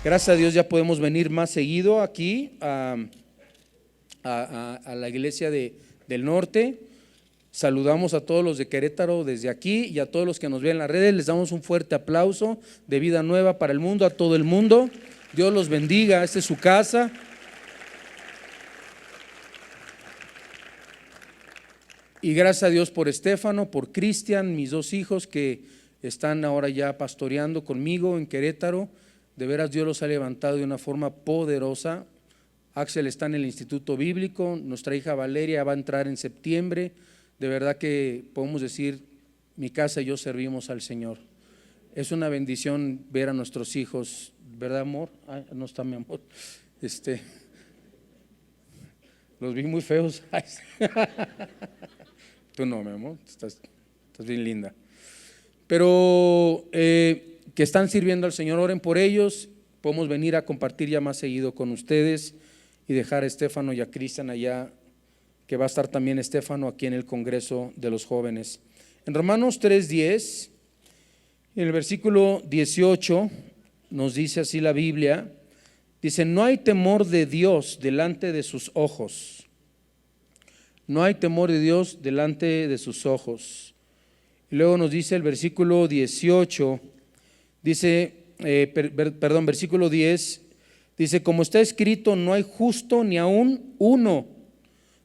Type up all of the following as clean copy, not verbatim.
Gracias a Dios ya podemos venir más seguido aquí a la iglesia del norte. Saludamos a todos los de Querétaro desde aquí y a todos los que nos ven en las redes. Les damos un fuerte aplauso de Vida Nueva para el mundo, a todo el mundo. Dios los bendiga, esta es su casa. Y gracias a Dios por Estefano, por Cristian, mis dos hijos que están ahora ya pastoreando conmigo en Querétaro. De veras Dios los ha levantado de una forma poderosa. Axel está en el Instituto Bíblico, nuestra hija Valeria va a entrar en septiembre. De verdad que podemos decir, mi casa y yo servimos al Señor. Es una bendición ver a nuestros hijos, ¿verdad, amor? Ah, no está mi amor. Los vi muy feos. Tú no, mi amor, estás bien linda. Pero que están sirviendo al Señor, oren por ellos. Podemos venir a compartir ya más seguido con ustedes y dejar a Estefano y a Cristian allá, que va a estar también Estefano aquí en el Congreso de los Jóvenes. En Romanos 3:10, en el versículo 18, nos dice así la Biblia, dice: no hay temor de Dios delante de sus ojos. No hay temor de Dios delante de sus ojos. Y luego nos dice el versículo 18, dice, versículo 10, dice: como está escrito, no hay justo ni aún uno.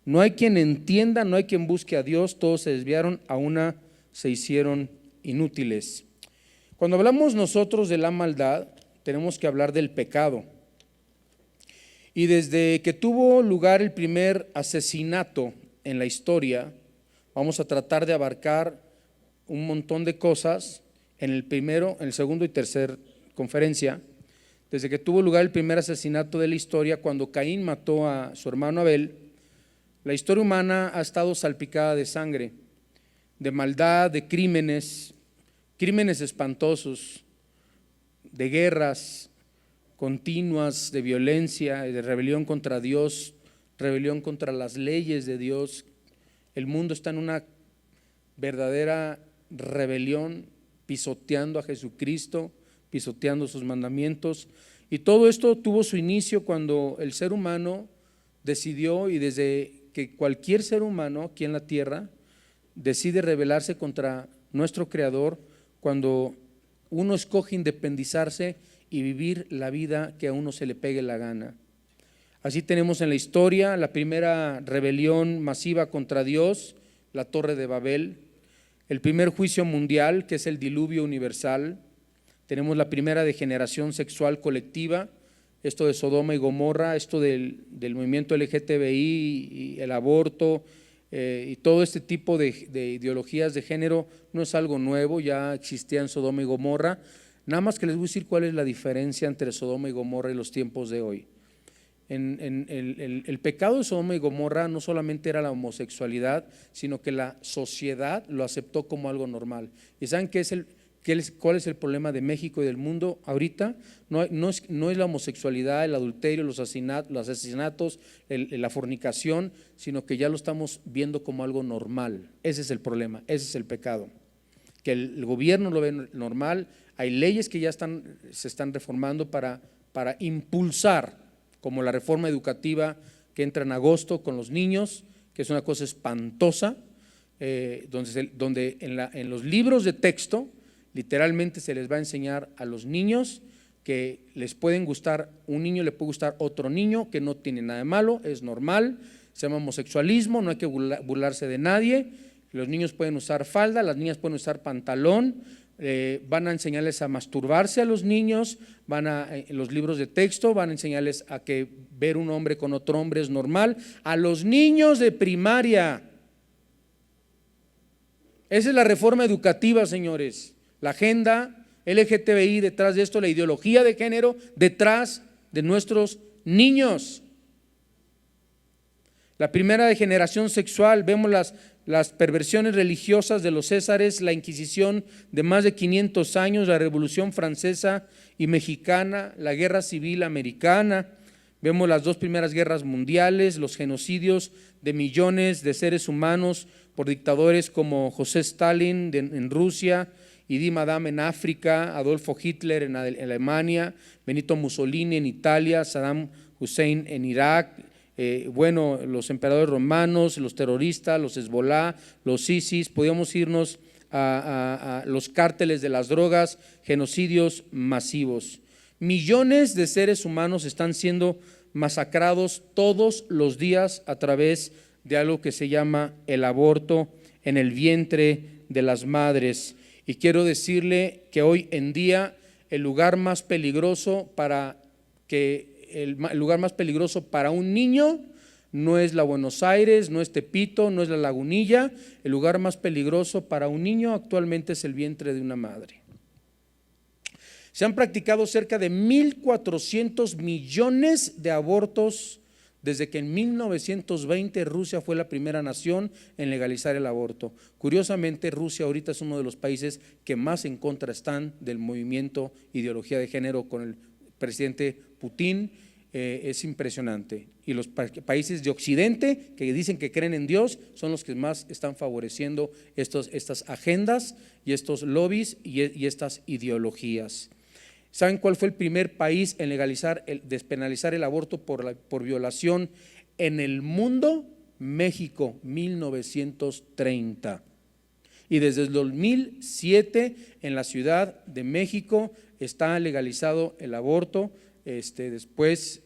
No hay quien entienda, no hay quien busque a Dios, todos se desviaron, a una se hicieron inútiles. Cuando hablamos nosotros de la maldad, tenemos que hablar del pecado. Y desde que tuvo lugar el primer asesinato en la historia, vamos a tratar de abarcar un montón de cosas en el primero, en el segundo y tercer conferencia. Desde que tuvo lugar el primer asesinato de la historia, cuando Caín mató a su hermano Abel, la historia humana ha estado salpicada de sangre, de maldad, de crímenes espantosos, de guerras continuas, de violencia, de rebelión contra Dios, rebelión contra las leyes de Dios. El mundo está en una verdadera rebelión, pisoteando a Jesucristo, pisoteando sus mandamientos. Y todo esto tuvo su inicio cuando el ser humano decidió, y desde que cualquier ser humano aquí en la tierra decide rebelarse contra nuestro Creador, cuando uno escoge independizarse y vivir la vida que a uno se le pegue la gana. Así tenemos en la historia la primera rebelión masiva contra Dios, la Torre de Babel, el primer juicio mundial, que es el diluvio universal. Tenemos la primera degeneración sexual colectiva, esto de Sodoma y Gomorra, esto del movimiento LGTBI y el aborto, y todo este tipo de ideologías de género no es algo nuevo, ya existía en Sodoma y Gomorra. Nada más que les voy a decir cuál es la diferencia entre Sodoma y Gomorra y los tiempos de hoy. El pecado de Sodoma y Gomorra no solamente era la homosexualidad, sino que la sociedad lo aceptó como algo normal. ¿Y saben cuál es el problema de México y del mundo ahorita? No es la homosexualidad, el adulterio, los asesinatos, la fornicación, sino que ya lo estamos viendo como algo normal. Ese es el problema, ese es el pecado. Que el gobierno lo ve normal, hay leyes que ya se están reformando para impulsar, como la reforma educativa que entra en agosto con los niños, que es una cosa espantosa, donde en los libros de texto literalmente se les va a enseñar a los niños que les pueden gustar, un niño le puede gustar otro niño, que no tiene nada de malo, es normal, se llama homosexualismo, no hay que burlarse de nadie. Los niños pueden usar falda, las niñas pueden usar pantalón, van a enseñarles a masturbarse a los niños, en los libros de texto van a enseñarles a que ver un hombre con otro hombre es normal, a los niños de primaria. Esa es la reforma educativa, señores, la agenda LGTBI detrás de esto, la ideología de género detrás de nuestros niños. La primera degeneración sexual, vemos las perversiones religiosas de los césares, la Inquisición de más de 500 años, la Revolución Francesa y Mexicana, la Guerra Civil Americana, vemos las dos primeras guerras mundiales, los genocidios de millones de seres humanos por dictadores como José Stalin en Rusia Idi Madam en África, Adolfo Hitler en Alemania, Benito Mussolini en Italia, Saddam Hussein en Irak, los emperadores romanos, los terroristas, los Hezbollah, los ISIS, podíamos irnos a los cárteles de las drogas, genocidios masivos. Millones de seres humanos están siendo masacrados todos los días a través de algo que se llama el aborto en el vientre de las madres. Y quiero decirle que hoy en día el lugar más peligroso para un niño no es la Buenos Aires, no es Tepito, no es la Lagunilla. El lugar más peligroso para un niño actualmente es el vientre de una madre. Se han practicado cerca de 1.400 millones de abortos desde que en 1920 Rusia fue la primera nación en legalizar el aborto. Curiosamente, Rusia ahorita es uno de los países que más en contra están del movimiento ideología de género con el presidente Putin. Es impresionante. Y los países de Occidente que dicen que creen en Dios son los que más están favoreciendo estas agendas y estos lobbies y estas ideologías. ¿Saben cuál fue el primer país en despenalizar el aborto por violación en el mundo? México, 1930. Y desde el 2007 en la Ciudad de México está legalizado el aborto. Después,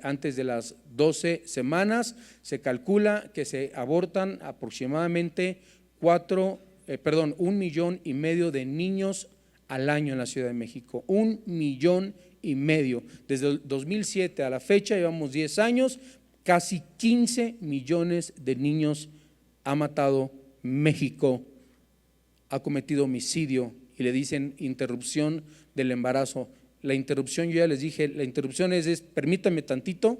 antes de las 12 semanas, se calcula que se abortan aproximadamente 1,5 millones de niños al año en la Ciudad de México. 1,5 millones. Desde el 2007 a la fecha, llevamos 10 años, casi 15 millones de niños ha matado México, ha cometido homicidio y le dicen interrupción del embarazo. La interrupción, yo ya les dije, la interrupción es permítame tantito,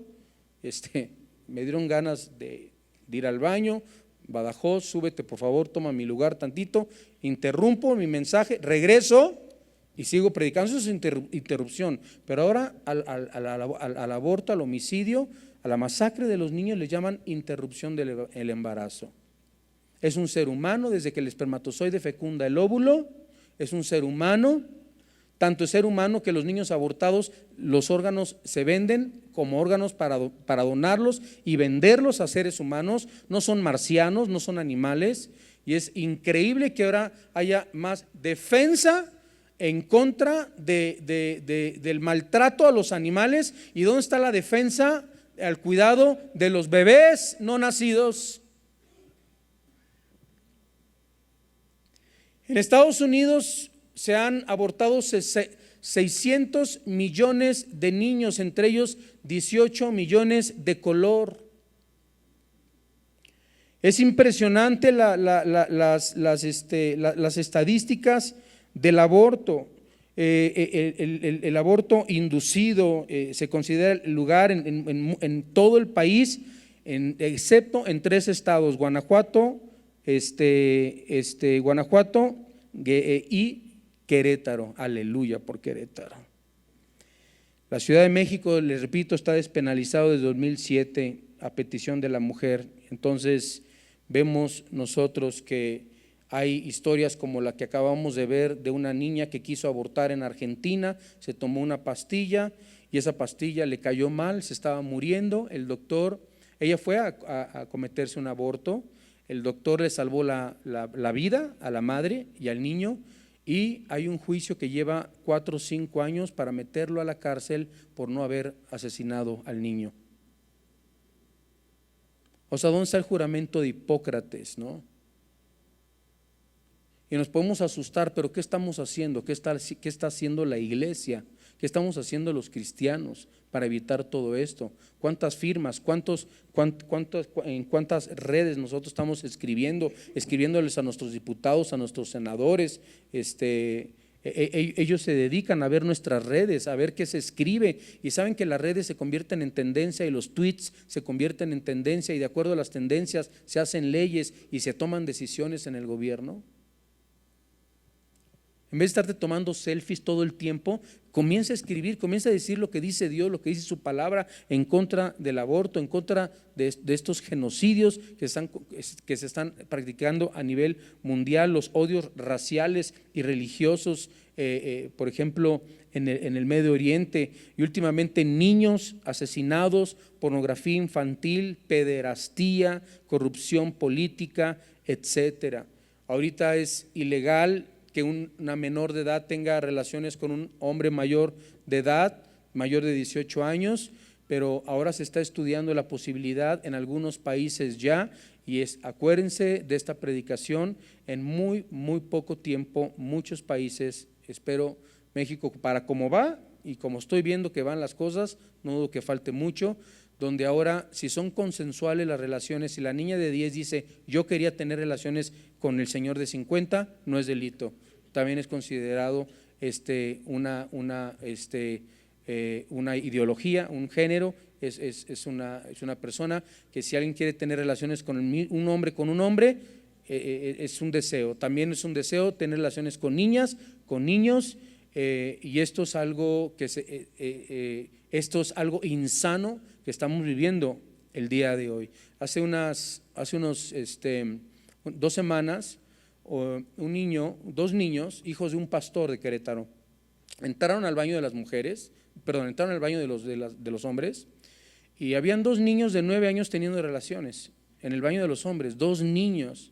me dieron ganas de ir al baño, Badajoz, súbete por favor, toma mi lugar tantito, interrumpo mi mensaje, regreso y sigo predicando. Eso es interrupción. Pero ahora al aborto, al homicidio, a la masacre de los niños les llaman interrupción del embarazo. Es un ser humano, desde que el espermatozoide fecunda el óvulo, es un ser humano. Tanto es ser humano que los niños abortados, los órganos se venden como órganos para donarlos y venderlos a seres humanos. No son marcianos, no son animales. Y es increíble que ahora haya más defensa en contra del maltrato a los animales. ¿Y dónde está la defensa al cuidado de los bebés no nacidos? En Estados Unidos se han abortado 600 millones de niños, entre ellos 18 millones de color. Es impresionante las estadísticas del aborto. El aborto inducido se considera el lugar en todo el país, excepto en 3 estados: Guanajuato, Guanajuato y Querétaro. Aleluya por Querétaro. La Ciudad de México, les repito, está despenalizado desde 2007 a petición de la mujer. Entonces vemos nosotros que hay historias como la que acabamos de ver de una niña que quiso abortar en Argentina, se tomó una pastilla y esa pastilla le cayó mal, se estaba muriendo. El doctor, ella fue a cometerse un aborto, el doctor le salvó la vida a la madre y al niño. Y hay un juicio que lleva 4 o 5 años para meterlo a la cárcel por no haber asesinado al niño. O sea, ¿dónde está el juramento de Hipócrates, no? Y nos podemos asustar, pero ¿qué estamos haciendo? ¿Qué está haciendo la iglesia? ¿Qué estamos haciendo los cristianos para evitar todo esto? ¿Cuántas firmas? ¿En cuántas redes nosotros estamos escribiéndoles a nuestros diputados, a nuestros senadores? Ellos se dedican a ver nuestras redes, a ver qué se escribe, y saben que las redes se convierten en tendencia y los tweets se convierten en tendencia, y de acuerdo a las tendencias se hacen leyes y se toman decisiones en el gobierno. En vez de estarte tomando selfies todo el tiempo, comienza a escribir, comienza a decir lo que dice Dios, lo que dice su palabra en contra del aborto, en contra de estos genocidios que se están practicando a nivel mundial, los odios raciales y religiosos, por ejemplo, en el Medio Oriente, y últimamente niños asesinados, pornografía infantil, pederastía, corrupción política, etcétera. Ahorita es ilegal que una menor de edad tenga relaciones con un hombre mayor de edad, mayor de 18 años, pero ahora se está estudiando la posibilidad en algunos países ya, y acuérdense de esta predicación, en muy poco tiempo, muchos países, espero México, para cómo va y como estoy viendo que van las cosas, no dudo que falte mucho, donde ahora si son consensuales las relaciones, si la niña de 10 dice yo quería tener relaciones con el señor de 50, no es delito, también es considerado una ideología, un género, es una persona que si alguien quiere tener relaciones con un hombre con un hombre, es un deseo, también es un deseo tener relaciones con niñas, con niños, y esto es algo esto es algo insano que estamos viviendo el día de hoy. Hace unos 2 semanas, dos niños, hijos de un pastor de Querétaro, entraron al baño de las mujeres, entraron al baño de los hombres, y habían 2 niños de 9 años teniendo relaciones en el baño de los hombres, 2 niños.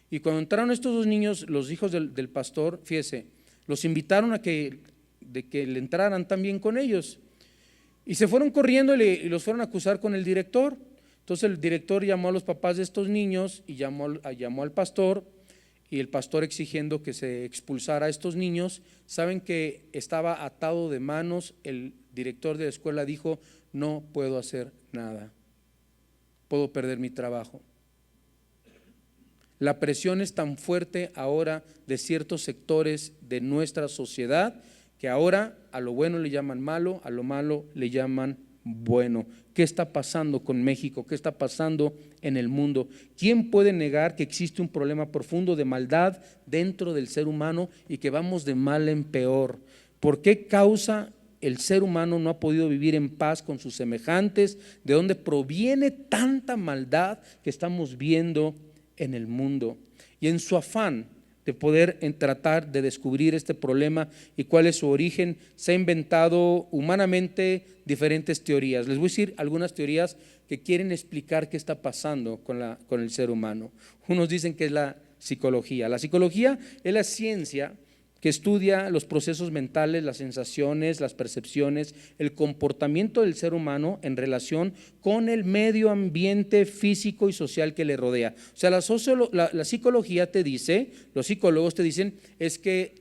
Y cuando entraron estos 2 niños, los hijos del pastor, fíjese, los invitaron a que le entraran también con ellos, y se fueron corriendo y los fueron a acusar con el director. Entonces el director llamó a los papás de estos niños y llamó al pastor, y el pastor exigiendo que se expulsara a estos niños. Saben que estaba atado de manos. El director de la escuela dijo: no puedo hacer nada, puedo perder mi trabajo. La presión es tan fuerte ahora de ciertos sectores de nuestra sociedad que ahora a lo bueno le llaman malo, a lo malo le llaman bueno. ¿Qué está pasando con México? ¿Qué está pasando en el mundo? ¿Quién puede negar que existe un problema profundo de maldad dentro del ser humano y que vamos de mal en peor? ¿Por qué causa el ser humano no ha podido vivir en paz con sus semejantes? ¿De dónde proviene tanta maldad que estamos viendo en el mundo? Y en su afán de poder tratar de descubrir este problema y cuál es su origen, se ha inventado humanamente diferentes teorías. Les voy a decir algunas teorías que quieren explicar qué está pasando con el ser humano. Unos dicen que es la psicología. La psicología es la ciencia que estudia los procesos mentales, las sensaciones, las percepciones, el comportamiento del ser humano en relación con el medio ambiente físico y social que le rodea. O sea, la psicología te dice, los psicólogos te dicen, es que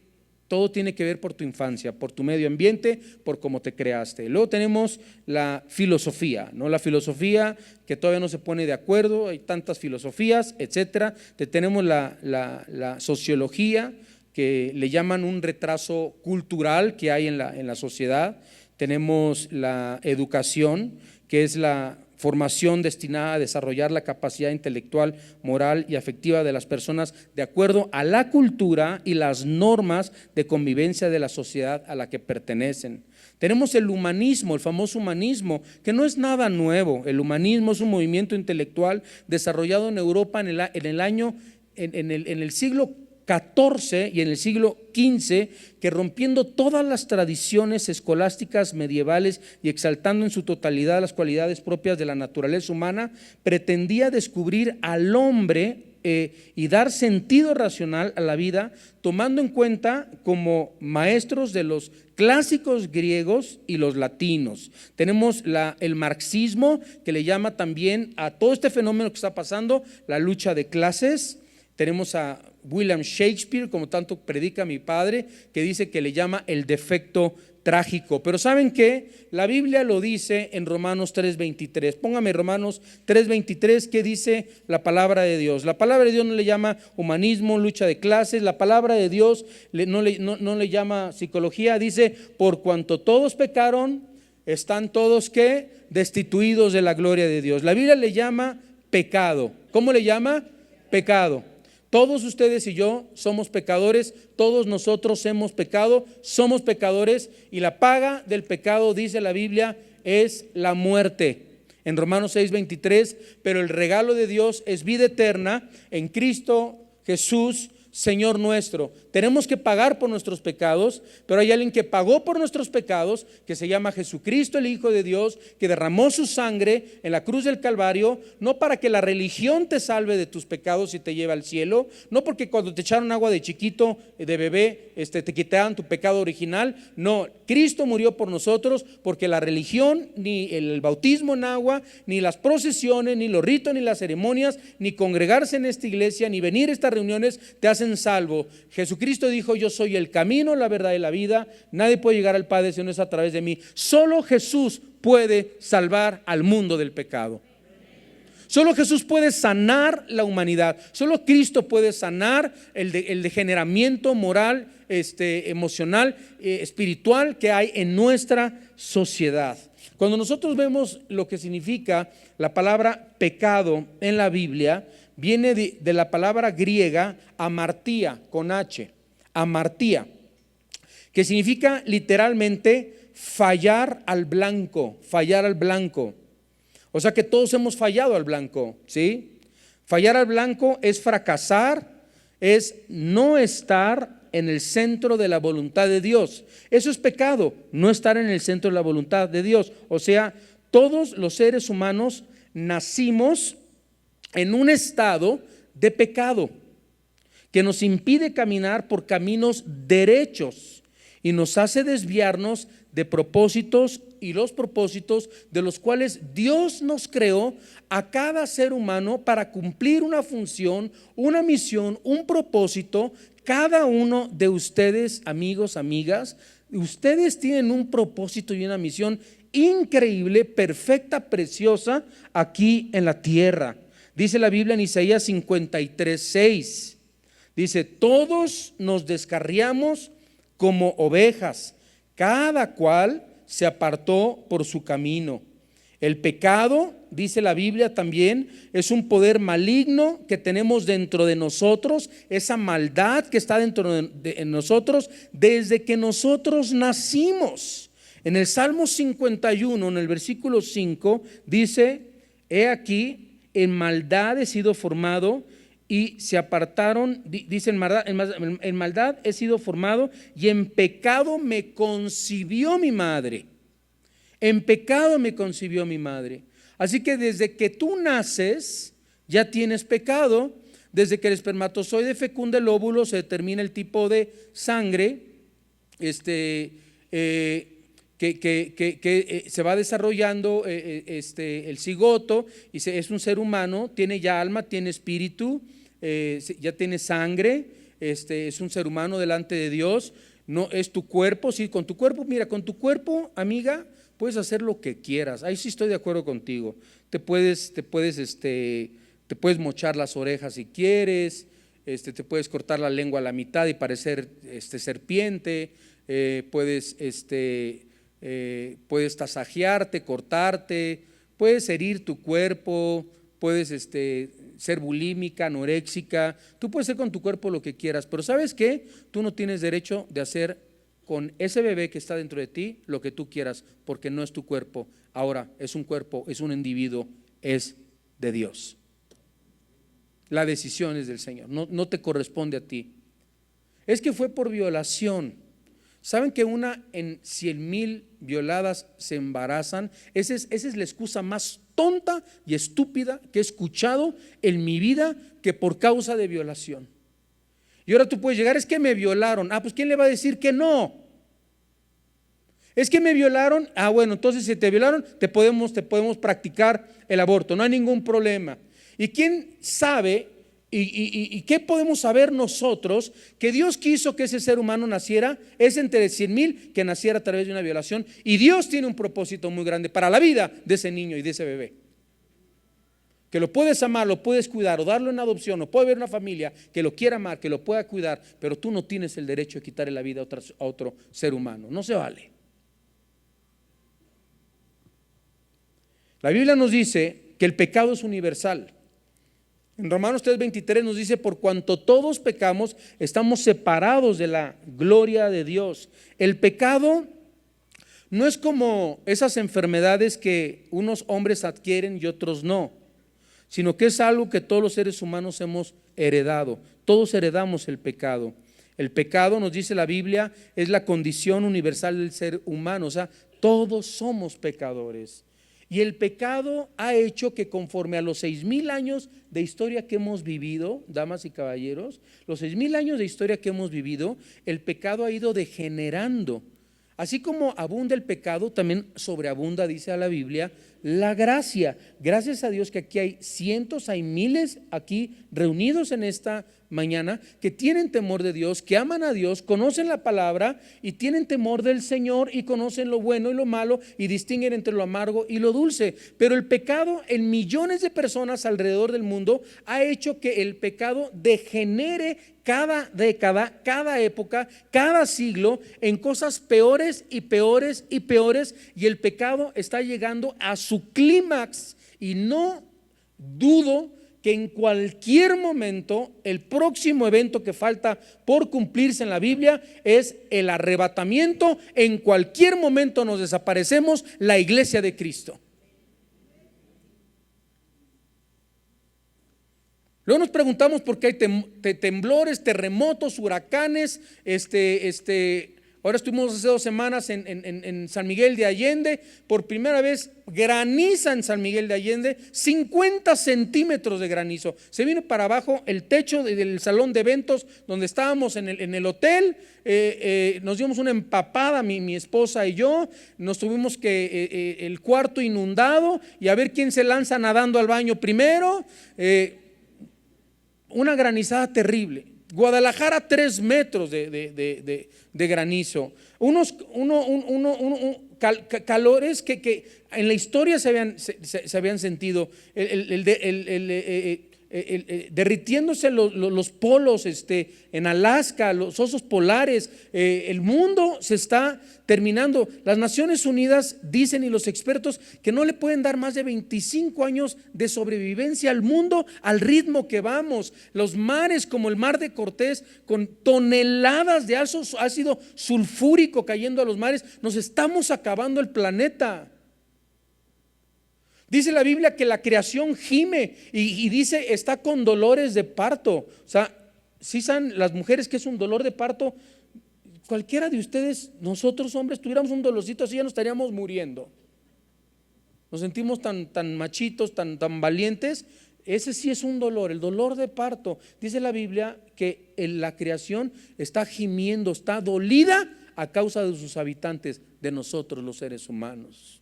todo tiene que ver por tu infancia, por tu medio ambiente, por cómo te creaste. Luego tenemos la filosofía, ¿no? La filosofía que todavía no se pone de acuerdo, hay tantas filosofías, etcétera. Tenemos la sociología, que le llaman un retraso cultural que hay en la sociedad. Tenemos la educación, que es la formación destinada a desarrollar la capacidad intelectual, moral y afectiva de las personas de acuerdo a la cultura y las normas de convivencia de la sociedad a la que pertenecen. Tenemos el humanismo, el famoso humanismo, que no es nada nuevo. El humanismo es un movimiento intelectual desarrollado en Europa en el siglo XIV y en el siglo XV, que rompiendo todas las tradiciones escolásticas medievales y exaltando en su totalidad las cualidades propias de la naturaleza humana, pretendía descubrir al hombre y dar sentido racional a la vida, tomando en cuenta como maestros de los clásicos griegos y los latinos. Tenemos el marxismo, que le llama también a todo este fenómeno que está pasando la lucha de clases. Tenemos a William Shakespeare, como tanto predica mi padre, que dice que le llama el defecto trágico. Pero ¿saben qué? La Biblia lo dice en Romanos 3:23. Póngame Romanos 3:23, ¿qué dice la palabra de Dios? La palabra de Dios no le llama humanismo, lucha de clases. La palabra de Dios no le llama psicología. Dice: por cuanto todos pecaron, están todos ¿qué? Destituidos de la gloria de Dios. La Biblia le llama pecado. ¿Cómo le llama? Pecado. Todos ustedes y yo somos pecadores, todos nosotros hemos pecado, somos pecadores, y la paga del pecado, dice la Biblia, es la muerte. En Romanos 6:23, pero el regalo de Dios es vida eterna en Cristo Jesús, Señor nuestro. Tenemos que pagar por nuestros pecados, pero hay alguien que pagó por nuestros pecados, que se llama Jesucristo, el Hijo de Dios, que derramó su sangre en la cruz del Calvario, no para que la religión te salve de tus pecados y te lleve al cielo, no porque cuando te echaron agua de chiquito, de bebé, te quitaban tu pecado original. No, Cristo murió por nosotros, porque la religión, ni el bautismo en agua, ni las procesiones, ni los ritos, ni las ceremonias, ni congregarse en esta iglesia, ni venir a estas reuniones te hacen salvo. Jesucristo dijo: yo soy el camino, la verdad y la vida, nadie puede llegar al Padre si no es a través de mí. Solo Jesús puede salvar al mundo del pecado. Solo Jesús puede sanar la humanidad. Solo Cristo puede sanar el degeneramiento moral, emocional, espiritual que hay en nuestra sociedad. Cuando nosotros vemos lo que significa la palabra pecado en la Biblia, viene de la palabra griega amartía, con H, amartía, que significa literalmente fallar al blanco, fallar al blanco. O sea que todos hemos fallado al blanco, ¿sí? Fallar al blanco es fracasar, es no estar en el centro de la voluntad de Dios. Eso es pecado, no estar en el centro de la voluntad de Dios. O sea, todos los seres humanos nacimos en un estado de pecado que nos impide caminar por caminos derechos y nos hace desviarnos de propósitos, y los propósitos de los cuales Dios nos creó a cada ser humano para cumplir una función, una misión, un propósito. Cada uno de ustedes, amigos, amigas, ustedes tienen un propósito y una misión increíble, perfecta, preciosa aquí en la tierra. Dice la Biblia en Isaías 53:6, dice: todos nos descarriamos como ovejas, cada cual se apartó por su camino. El pecado, dice la Biblia también, es un poder maligno que tenemos dentro de nosotros, esa maldad que está dentro de nosotros desde que nosotros nacimos. En el Salmo 51, en el versículo 5, dice: he aquí, en maldad he sido formado y se apartaron, dice, en maldad he sido formado y en pecado me concibió mi madre. En pecado me concibió mi madre. Así que desde que tú naces ya tienes pecado. Desde que el espermatozoide fecunda el óvulo, se determina el tipo de sangre que se va desarrollando el cigoto, y es un ser humano, tiene ya alma, tiene espíritu, ya tiene sangre, es un ser humano delante de Dios. No es tu cuerpo. Sí, con tu cuerpo, mira, con tu cuerpo, amiga, puedes hacer lo que quieras. Ahí sí estoy de acuerdo contigo. Te puedes mochar las orejas si quieres, te puedes cortar la lengua a la mitad y parecer serpiente, puedes tasajearte, cortarte, puedes herir tu cuerpo, puedes ser bulímica, anoréxica. Tú puedes hacer con tu cuerpo lo que quieras, pero ¿sabes qué? Tú no tienes derecho de hacer con ese bebé que está dentro de ti lo que tú quieras, porque no es tu cuerpo. Ahora es un cuerpo, es un individuo, es de Dios. La decisión es del Señor, no te corresponde a ti. Es que fue por violación. ¿Saben que una en 100,000 violadas se embarazan? Esa es la excusa más tonta y estúpida que he escuchado en mi vida, que por causa de violación. Y ahora tú puedes llegar: es que me violaron. Pues ¿quién le va a decir que no? Es que me violaron. Bueno, entonces si te violaron, te podemos practicar el aborto, no hay ningún problema. ¿Y quién sabe? ¿Y qué podemos saber nosotros? Que Dios quiso que ese ser humano naciera, es entre 100,000 que naciera a través de una violación, y Dios tiene un propósito muy grande para la vida de ese niño y de ese bebé, que lo puedes amar, lo puedes cuidar o darlo en adopción, o puede haber una familia que lo quiera amar, que lo pueda cuidar, pero tú no tienes el derecho de quitarle la vida a otro ser humano. No se vale. La Biblia nos dice que el pecado es universal. En Romanos 3:23 nos dice: por cuanto todos pecamos, estamos separados de la gloria de Dios. El pecado no es como esas enfermedades que unos hombres adquieren y otros no, sino que es algo que todos los seres humanos hemos heredado. Todos heredamos el pecado. El pecado, nos dice la Biblia, es la condición universal del ser humano. O sea, todos somos pecadores. Y el pecado ha hecho que conforme a los 6,000 años de historia que hemos vivido, damas y caballeros, los 6,000 años de historia que hemos vivido, el pecado ha ido degenerando. Así como abunda el pecado, también sobreabunda, dice a la Biblia, la gracia. Gracias a Dios que aquí hay cientos, hay miles aquí reunidos en esta mañana que tienen temor de Dios, que aman a Dios, conocen la palabra y tienen temor del Señor y conocen lo bueno y lo malo y distinguen entre lo amargo y lo dulce. Pero el pecado en millones de personas alrededor del mundo ha hecho que el pecado degenere cada década, cada época, cada siglo en cosas peores y peores y peores, y el pecado está llegando a su clímax, y no dudo que en cualquier momento el próximo evento que falta por cumplirse en la Biblia es el arrebatamiento. En cualquier momento nos desaparecemos, la iglesia de Cristo. Luego nos preguntamos por qué hay temblores, terremotos, huracanes. Ahora estuvimos hace 2 semanas en San Miguel de Allende. Por primera vez graniza en San Miguel de Allende, 50 centímetros de granizo. Se vino para abajo el techo del salón de eventos donde estábamos en el hotel. Nos dimos una empapada, mi esposa y yo. Nos tuvimos que el cuarto inundado y a ver quién se lanza nadando al baño primero. Una granizada terrible. Guadalajara, 3 metros de granizo. Calores que en la historia se habían sentido. Derritiéndose los polos en Alaska, los osos polares. El mundo se está terminando. Las Naciones Unidas dicen, y los expertos, que no le pueden dar más de 25 años de sobrevivencia al mundo al ritmo que vamos. Los mares, como el mar de Cortés, con toneladas de ácido sulfúrico cayendo a los mares, nos estamos acabando el planeta. Dice la Biblia que la creación gime y dice está con dolores de parto. O sea, si saben las mujeres que es un dolor de parto, cualquiera de ustedes, nosotros hombres, tuviéramos un dolorcito así, ya nos estaríamos muriendo. Nos sentimos tan machitos, tan valientes. Ese sí es un dolor, el dolor de parto. Dice la Biblia que la creación está gimiendo, está dolida a causa de sus habitantes, de nosotros los seres humanos.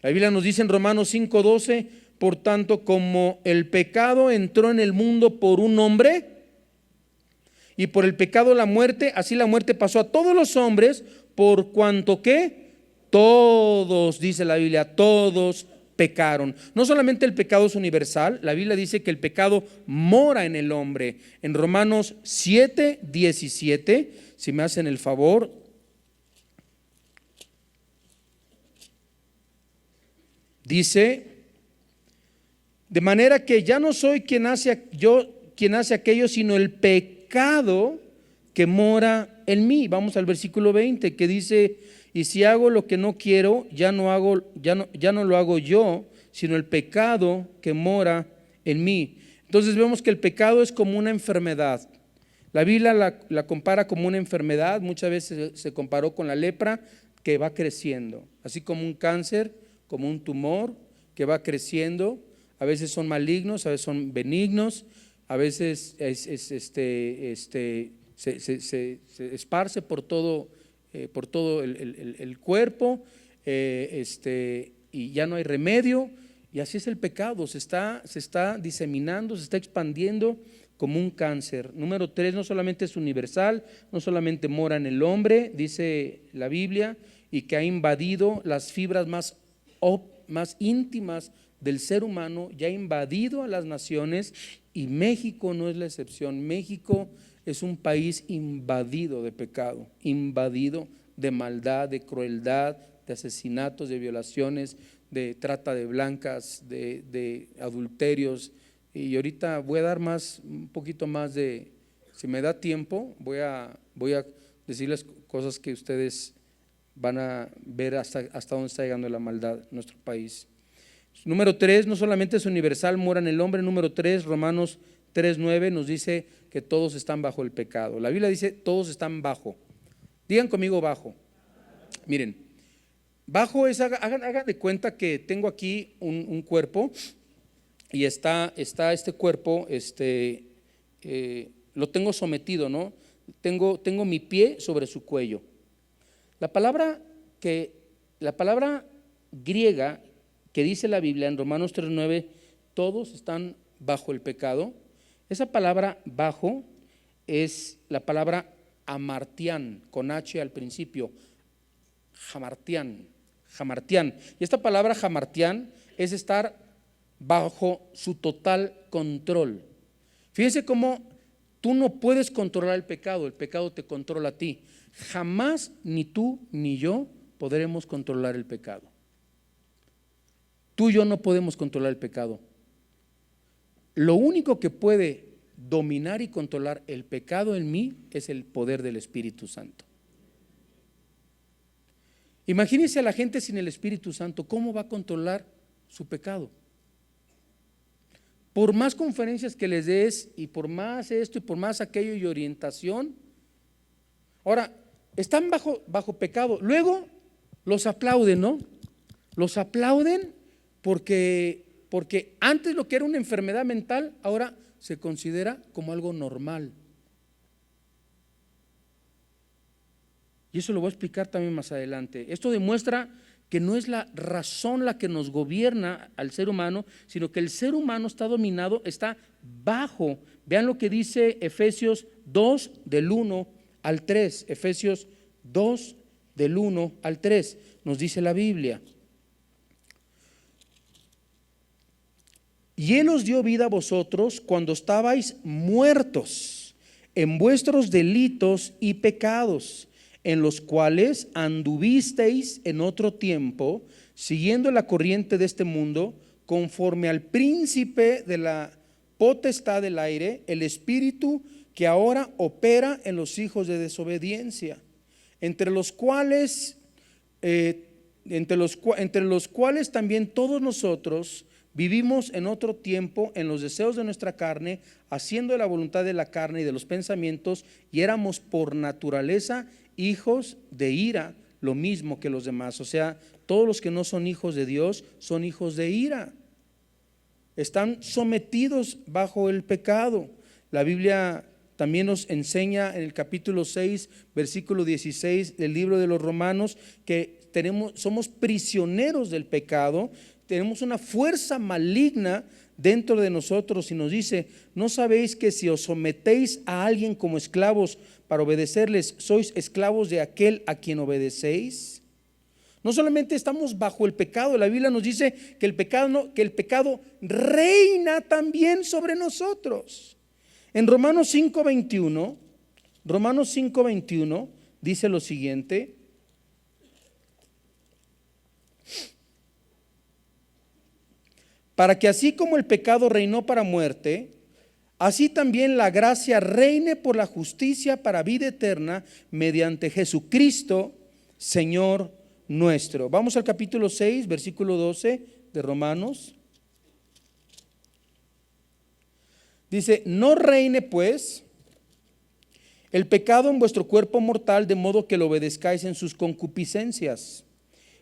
La Biblia nos dice en Romanos 5:12: por tanto, como el pecado entró en el mundo por un hombre, y por el pecado la muerte, así la muerte pasó a todos los hombres, por cuanto que todos, dice la Biblia, todos pecaron. No solamente el pecado es universal, la Biblia dice que el pecado mora en el hombre. En Romanos 7:17, si me hacen el favor, dice: de manera que ya no soy quien hace aquello, sino el pecado que mora en mí. Vamos al versículo 20, que dice: y si hago lo que no quiero, ya no lo hago yo, sino el pecado que mora en mí. Entonces vemos que el pecado es como una enfermedad. La Biblia la compara como una enfermedad. Muchas veces se comparó con la lepra, que va creciendo, así como un cáncer, como un tumor que va creciendo. A veces son malignos, a veces son benignos, a veces se esparce por todo el cuerpo, y ya no hay remedio. Y así es el pecado, se está diseminando, se está expandiendo como un cáncer. Número 3, no solamente es universal, no solamente mora en el hombre, dice la Biblia, y que ha invadido las fibras más íntimas del ser humano, ya ha invadido a las naciones, y México no es la excepción. México es un país invadido de pecado, invadido de maldad, de crueldad, de asesinatos, de violaciones, de trata de blancas, de adulterios. Y ahorita voy a dar un poquito más si me da tiempo, voy a decirles cosas que ustedes van a ver hasta dónde está llegando la maldad en nuestro país. Número 3, no solamente es universal, mora en el hombre. Número 3, Romanos 3:9 nos dice que todos están bajo el pecado. La Biblia dice todos están bajo. Digan conmigo bajo. Miren, bajo es, hagan de cuenta que tengo aquí un cuerpo y está este cuerpo, lo tengo sometido, ¿no? Tengo mi pie sobre su cuello. La palabra griega que dice la Biblia en Romanos 3:9, todos están bajo el pecado. Esa palabra bajo es la palabra hamartián, con H al principio, hamartián. Y esta palabra hamartián es estar bajo su total control. Fíjense cómo tú no puedes controlar el pecado te controla a ti. Jamás ni tú ni yo podremos controlar el pecado. Tú y yo no podemos controlar el pecado. Lo único que puede dominar y controlar el pecado en mí es el poder del Espíritu Santo. Imagínense a la gente sin el Espíritu Santo, ¿cómo va a controlar su pecado? Por más conferencias que les des y por más esto y por más aquello y orientación, ahora están bajo pecado. Luego los aplauden, ¿no? Los aplauden porque antes lo que era una enfermedad mental ahora se considera como algo normal. Y eso lo voy a explicar también más adelante. Esto demuestra que no es la razón la que nos gobierna al ser humano, sino que el ser humano está dominado, está bajo. Vean lo que dice Efesios 2 del 1 al 3. Efesios 2 del 1 al 3 nos dice la Biblia. Y Él os dio vida a vosotros cuando estabais muertos en vuestros delitos y pecados, en los cuales anduvisteis en otro tiempo, siguiendo la corriente de este mundo, conforme al príncipe de la potestad del aire, el espíritu que ahora opera en los hijos de desobediencia, entre los cuales también todos nosotros vivimos en otro tiempo en los deseos de nuestra carne, haciendo la voluntad de la carne y de los pensamientos, y éramos por naturaleza hijos de ira, lo mismo que los demás. O sea, todos los que no son hijos de Dios son hijos de ira. Están sometidos bajo el pecado. La Biblia también nos enseña en el capítulo 6, versículo 16 del libro de los Romanos, que somos prisioneros del pecado, tenemos una fuerza maligna dentro de nosotros, y nos dice: ¿no sabéis que si os sometéis a alguien como esclavos para obedecerles, sois esclavos de aquel a quien obedecéis? No solamente estamos bajo el pecado, la Biblia nos dice que el pecado reina también sobre nosotros. En Romanos 5:21 dice lo siguiente: para que así como el pecado reinó para muerte, así también la gracia reine por la justicia para vida eterna mediante Jesucristo, Señor nuestro. Vamos al capítulo 6, versículo 12 de Romanos. Dice: no reine pues el pecado en vuestro cuerpo mortal, de modo que lo obedezcáis en sus concupiscencias.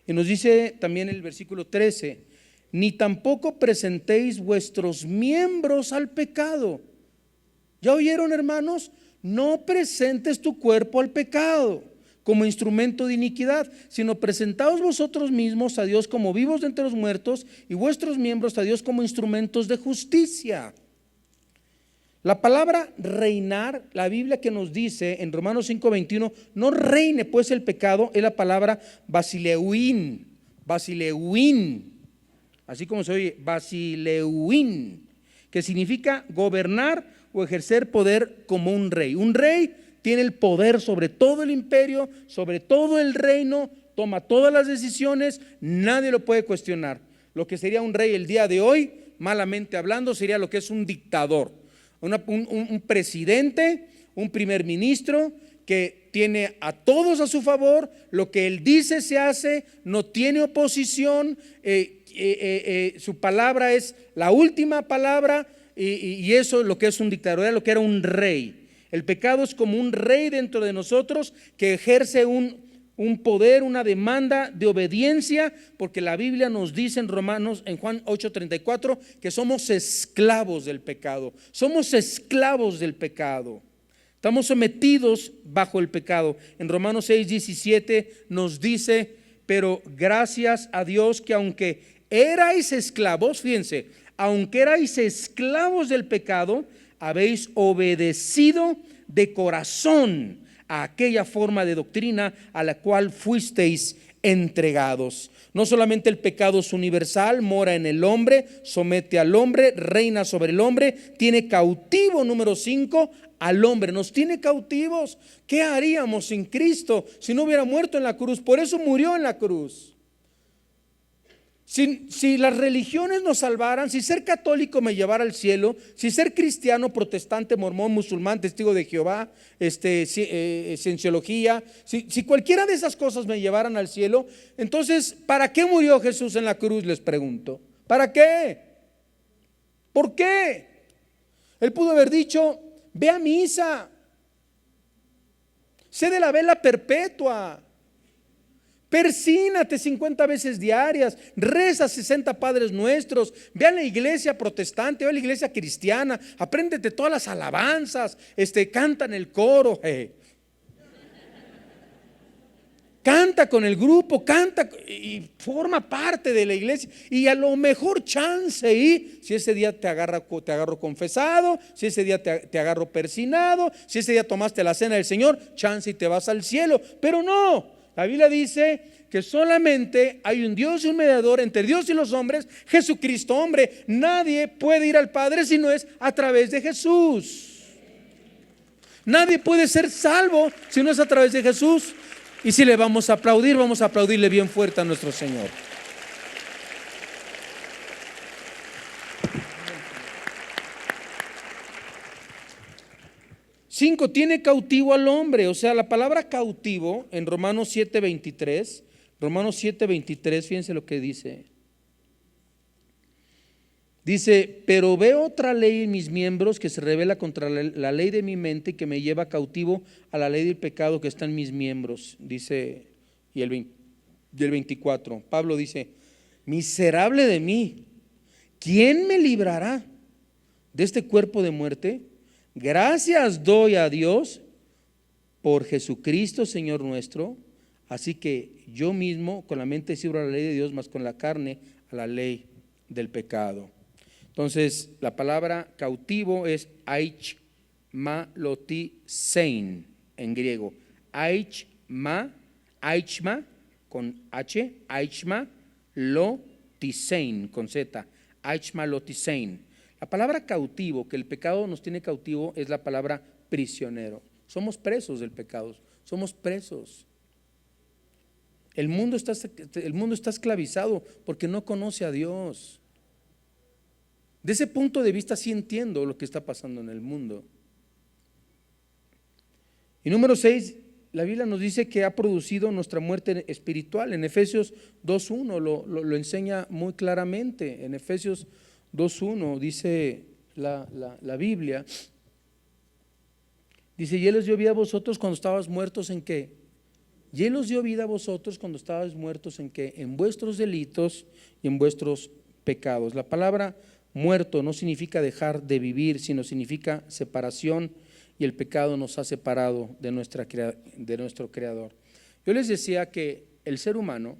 Y nos dice también el versículo 13: ni tampoco presentéis vuestros miembros al pecado. ¿Ya oyeron, hermanos? No presentes tu cuerpo al pecado como instrumento de iniquidad, sino presentaos vosotros mismos a Dios como vivos de entre los muertos, y vuestros miembros a Dios como instrumentos de justicia. La palabra reinar, la Biblia que nos dice en Romanos 5:21, no reine pues el pecado, es la palabra basileuín, así como se oye, basileuín, que significa gobernar o ejercer poder como un rey. Un rey tiene el poder sobre todo el imperio, sobre todo el reino, toma todas las decisiones, nadie lo puede cuestionar. Lo que sería un rey el día de hoy, malamente hablando, sería lo que es un dictador, un presidente, un primer ministro que tiene a todos a su favor, lo que él dice se hace, no tiene oposición, su palabra es la última palabra, y eso es lo que es un dictador, era lo que era un rey. El pecado es como un rey dentro de nosotros que ejerce un poder, una demanda de obediencia, porque la Biblia nos dice en Romanos, en Juan 8:34, que somos esclavos del pecado. Somos esclavos del pecado. Estamos sometidos bajo el pecado. En Romanos 6:17 nos dice: pero gracias a Dios que aunque erais esclavos, fíjense, aunque erais esclavos del pecado, habéis obedecido de corazón a aquella forma de doctrina a la cual fuisteis entregados. No solamente el pecado es universal, mora en el hombre, somete al hombre, reina sobre el hombre, tiene cautivo, número 5, al hombre, nos tiene cautivos. ¿Qué haríamos sin Cristo si no hubiera muerto en la cruz? Por eso murió en la cruz. Si las religiones nos salvaran, si ser católico me llevara al cielo, si ser cristiano, protestante, mormón, musulmán, testigo de Jehová, cienciología, si cualquiera de esas cosas me llevaran al cielo, entonces ¿para qué murió Jesús en la cruz? Les pregunto. ¿Para qué? ¿Por qué? Él pudo haber dicho: ve a misa, sé de la vela perpetua, persínate 50 veces diarias, reza 60 Padres Nuestros, ve a la iglesia protestante, ve a la iglesia cristiana, apréndete todas las alabanzas, canta en el coro, canta con el grupo, canta y forma parte de la iglesia, y a lo mejor chance, y si ese día te agarro confesado, si ese día te agarro persinado, si ese día tomaste la cena del Señor, chance y te vas al cielo. Pero no, la Biblia dice que solamente hay un Dios y un mediador entre Dios y los hombres, Jesucristo hombre. Nadie puede ir al Padre si no es a través de Jesús. Nadie puede ser salvo si no es a través de Jesús. Y si le vamos a aplaudir, vamos a aplaudirle bien fuerte a nuestro Señor. Cinco, tiene cautivo al hombre. O sea, la palabra cautivo en Romanos 7:23, fíjense lo que dice. Dice: pero veo otra ley en mis miembros que se revela contra la ley de mi mente y que me lleva cautivo a la ley del pecado que está en mis miembros. Dice, y el 24, Pablo dice: miserable de mí, ¿quién me librará de este cuerpo de muerte? Gracias doy a Dios por Jesucristo Señor nuestro. Así que yo mismo con la mente sirvo a la ley de Dios, mas con la carne a la ley del pecado. Entonces la palabra cautivo es aichmalotisein en griego. Aichma con H, aichmalotisein con Z, aichmalotisein. La palabra cautivo, que el pecado nos tiene cautivo, es la palabra prisionero. Somos presos del pecado, somos presos. El mundo está esclavizado porque no conoce a Dios. De ese punto de vista sí entiendo lo que está pasando en el mundo. Y número 6, la Biblia nos dice que ha producido nuestra muerte espiritual. En Efesios 2:1 lo enseña muy claramente. En Efesios 2:1 dice la Biblia, dice: y Él os dio vida a vosotros cuando estabais muertos en ¿qué? Y Él os dio vida a vosotros cuando estabais muertos en ¿qué? En vuestros delitos y en vuestros pecados. La palabra muerto no significa dejar de vivir, sino significa separación, y el pecado nos ha separado de nuestro Creador. Yo les decía que el ser humano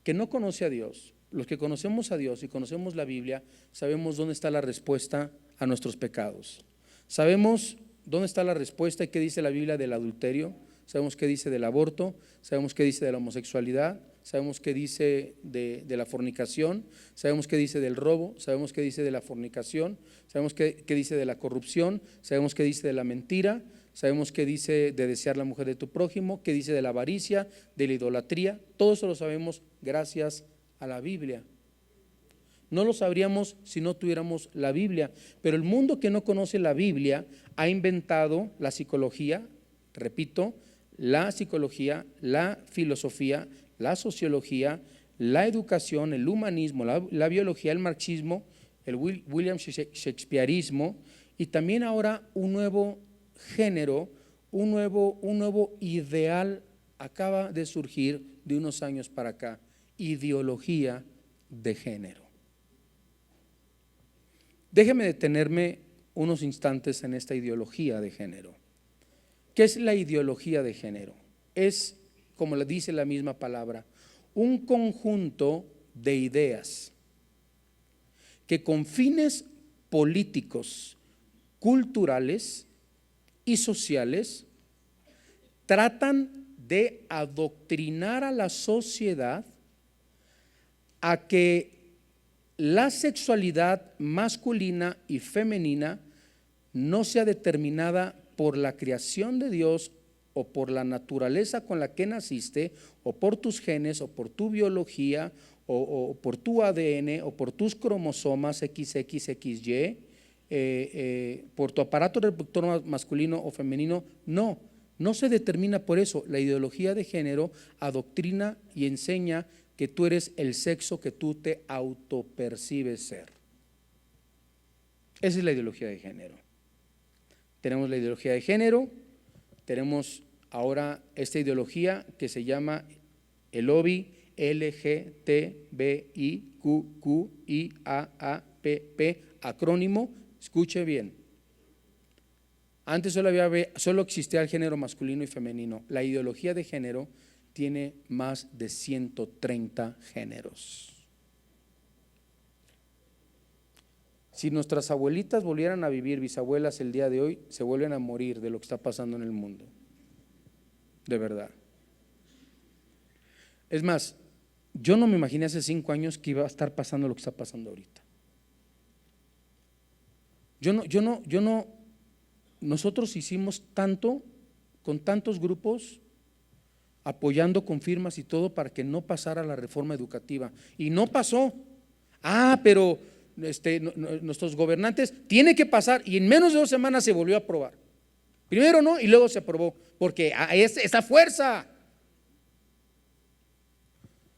que no conoce a Dios, los que conocemos a Dios y conocemos la Biblia, sabemos dónde está la respuesta a nuestros pecados. Sabemos dónde está la respuesta y qué dice la Biblia del adulterio, sabemos qué dice del aborto, sabemos qué dice de la homosexualidad, sabemos qué dice de la fornicación, sabemos qué dice del robo, sabemos qué dice de la fornicación, sabemos qué dice de la corrupción, sabemos qué dice de la mentira, sabemos qué dice de desear la mujer de tu prójimo, qué dice de la avaricia, de la idolatría. Todo eso lo sabemos gracias a la Biblia. No lo sabríamos si no tuviéramos la Biblia, pero el mundo que no conoce la Biblia ha inventado la psicología, repito, la psicología, la filosofía, la sociología, la educación, el humanismo, la biología, el marxismo, el William Shakespeareismo, y también ahora un nuevo género, un nuevo ideal acaba de surgir de unos años para acá: ideología de género. Déjeme detenerme unos instantes en esta ideología de género. ¿Qué es la ideología de género? Es, como le dice la misma palabra, un conjunto de ideas que con fines políticos, culturales y sociales tratan de adoctrinar a la sociedad a que la sexualidad masculina y femenina no sea determinada por la creación de Dios o por la naturaleza con la que naciste, o por tus genes, o por tu biología, o por tu ADN, o por tus cromosomas XXXY, por tu aparato reproductor masculino o femenino. No se determina por eso. La ideología de género adoctrina y enseña que tú eres el sexo que tú te autopercibes ser. Esa es la ideología de género. Tenemos la ideología de género, tenemos ahora esta ideología que se llama el OBI, LGTBIQQIAAPP, acrónimo. Escuche bien. Antes solo existía el género masculino y femenino. La ideología de género tiene más de 130 géneros. Si nuestras abuelitas volvieran a vivir, bisabuelas, el día de hoy, se vuelven a morir de lo que está pasando en el mundo. De verdad. Es más, yo no me imaginé hace 5 años que iba a estar pasando lo que está pasando ahorita. Nosotros hicimos tanto, con tantos grupos, apoyando con firmas y todo para que no pasara la reforma educativa, y no pasó. Pero nuestros gobernantes, tiene que pasar, y en menos de 2 semanas se volvió a aprobar. Primero no, y luego se aprobó, porque esa fuerza,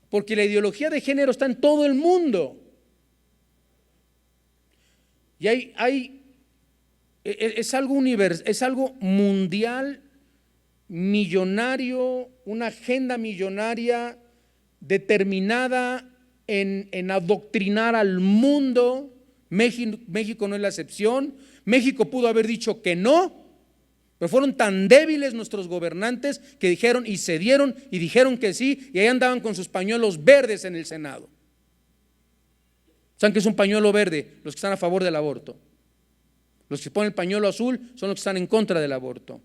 porque la ideología de género está en todo el mundo, y es algo universal, es algo mundial, millonario, una agenda millonaria determinada en adoctrinar al mundo. México no es la excepción. México pudo haber dicho que no, pero fueron tan débiles nuestros gobernantes que dijeron y cedieron y dijeron que sí, y ahí andaban con sus pañuelos verdes en el Senado. ¿Saben qué es un pañuelo verde? Los que están a favor del aborto. Los que ponen el pañuelo azul son los que están en contra del aborto.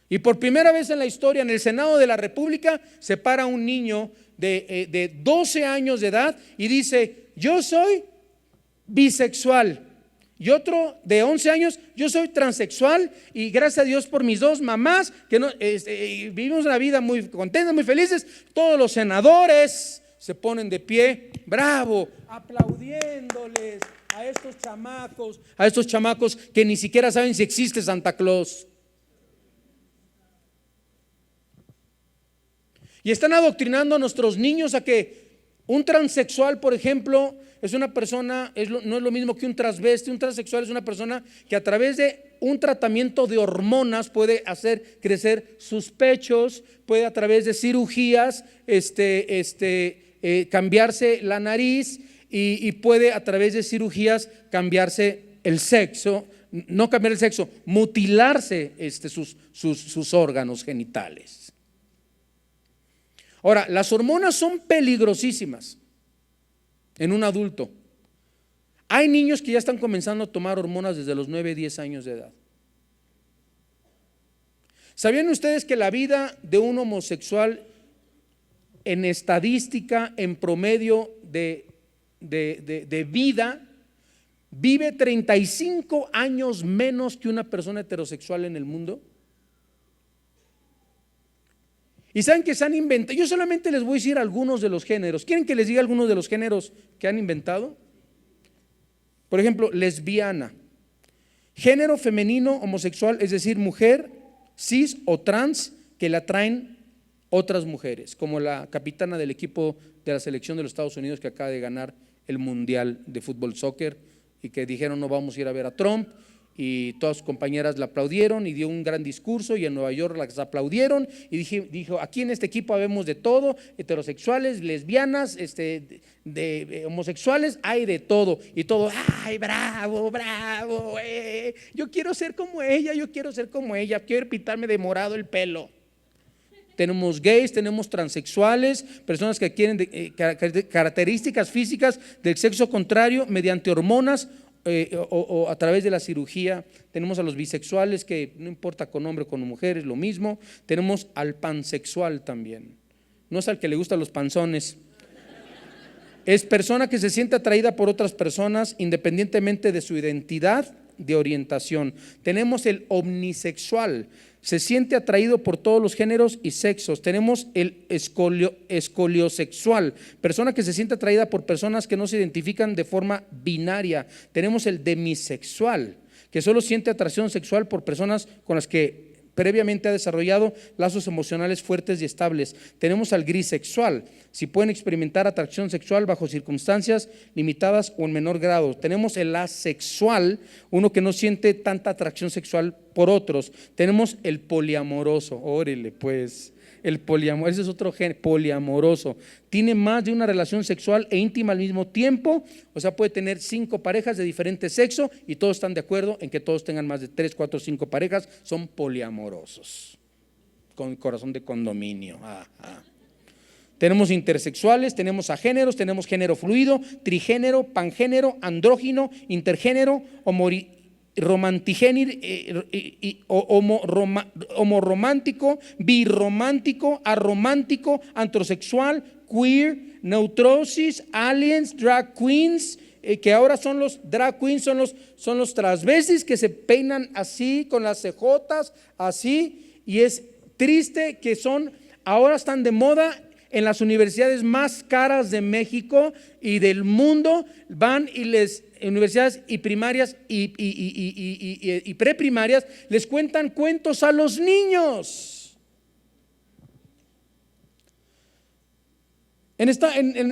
Y por primera vez en la historia, en el Senado de la República, se para un niño de 12 años de edad y dice: yo soy bisexual. Y otro de 11 años: yo soy transexual, y gracias a Dios por mis 2 mamás, que vivimos una vida muy contenta, muy felices. Todos los senadores se ponen de pie, bravo, aplaudiéndoles a estos chamacos que ni siquiera saben si existe Santa Claus. Y están adoctrinando a nuestros niños a que un transexual, por ejemplo, es una persona, no es lo mismo que un transvesti. Un transexual es una persona que a través de un tratamiento de hormonas puede hacer crecer sus pechos, puede a través de cirugías cambiarse la nariz, y puede a través de cirugías cambiarse el sexo, no cambiar el sexo, mutilarse sus órganos genitales. Ahora, las hormonas son peligrosísimas en un adulto. Hay niños que ya están comenzando a tomar hormonas desde los 9, 10 años de edad. ¿Sabían ustedes que la vida de un homosexual, en estadística, en promedio de vida, vive 35 años menos que una persona heterosexual en el mundo. Y saben que se han inventado, yo solamente les voy a decir algunos de los géneros. ¿Quieren que les diga algunos de los géneros que han inventado? Por ejemplo, lesbiana, género femenino homosexual, es decir, mujer cis o trans que la traen otras mujeres, como la capitana del equipo de la selección de los Estados Unidos que acaba de ganar el mundial de fútbol soccer y que dijeron no vamos a ir a ver a Trump, y todas sus compañeras la aplaudieron y dio un gran discurso y en Nueva York las aplaudieron y dijo aquí en este equipo habemos de todo, heterosexuales, lesbianas, homosexuales, hay de todo y todo, ay bravo, bravo, yo quiero ser como ella, quiero pintarme de morado el pelo. Tenemos gays, tenemos transexuales, personas que quieren características físicas del sexo contrario mediante hormonas o a través de la cirugía. Tenemos a los bisexuales que no importa con hombre o con mujer, es lo mismo. Tenemos al pansexual también, no es al que le gustan los panzones. Es persona que se siente atraída por otras personas independientemente de su identidad de orientación. Tenemos el omnisexual, se siente atraído por todos los géneros y sexos. Tenemos el escoliosexual, persona que se siente atraída por personas que no se identifican de forma binaria. Tenemos el demisexual, que solo siente atracción sexual por personas con las que previamente ha desarrollado lazos emocionales fuertes y estables. Tenemos al grisexual, si pueden experimentar atracción sexual bajo circunstancias limitadas o en menor grado. Tenemos el asexual, uno que no siente tanta atracción sexual por otros. Tenemos el poliamoroso, órale pues, el poliamor, ese es otro género, poliamoroso. Tiene más de una relación sexual e íntima al mismo tiempo, o sea puede tener 5 parejas de diferente sexo y todos están de acuerdo en que todos tengan más de 3, 4, 5 parejas, son poliamorosos, con corazón de condominio. Tenemos intersexuales, tenemos agéneros, tenemos género fluido, trigénero, pangénero, andrógino, intergénero, romantigénero, homoromántico, birromántico, aromántico, antrosexual, queer, neutrosis, aliens, drag queens, que ahora son los drag queens, son los transvestis que se peinan así, con las cejotas, así, y es triste que ahora están de moda. En las universidades más caras de México y del mundo van y universidades y primarias y preprimarias les cuentan cuentos a los niños.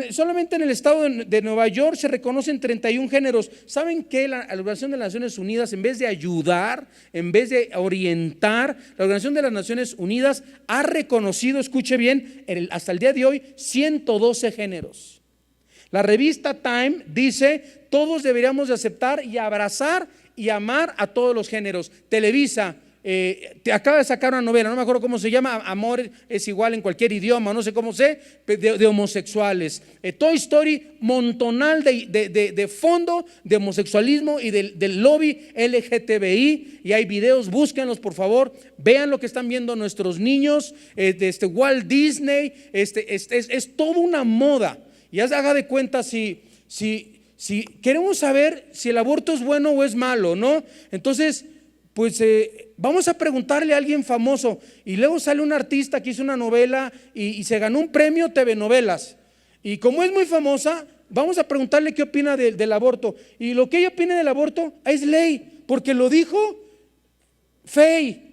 Solamente en el estado de Nueva York se reconocen 31 géneros. ¿Saben qué? La Organización de las Naciones Unidas, en vez de ayudar, en vez de orientar, la Organización de las Naciones Unidas ha reconocido, escuche bien, hasta el día de hoy, 112 géneros. La revista Time dice, todos deberíamos de aceptar y abrazar y amar a todos los géneros. Televisa te acaba de sacar una novela, no me acuerdo cómo se llama, Amor es igual en cualquier idioma, no sé cómo sé, de homosexuales. Toy Story, montonal de fondo de homosexualismo y del lobby LGTBI, y hay videos, búsquenlos por favor, vean lo que están viendo nuestros niños, Walt Disney, es toda una moda. Y haga de cuenta si queremos saber si el aborto es bueno o es malo, ¿no? Entonces pues vamos a preguntarle a alguien famoso, y luego sale un artista que hizo una novela y se ganó un premio TV Novelas, y como es muy famosa, vamos a preguntarle qué opina del aborto, y lo que ella opina del aborto es ley, porque lo dijo Fey,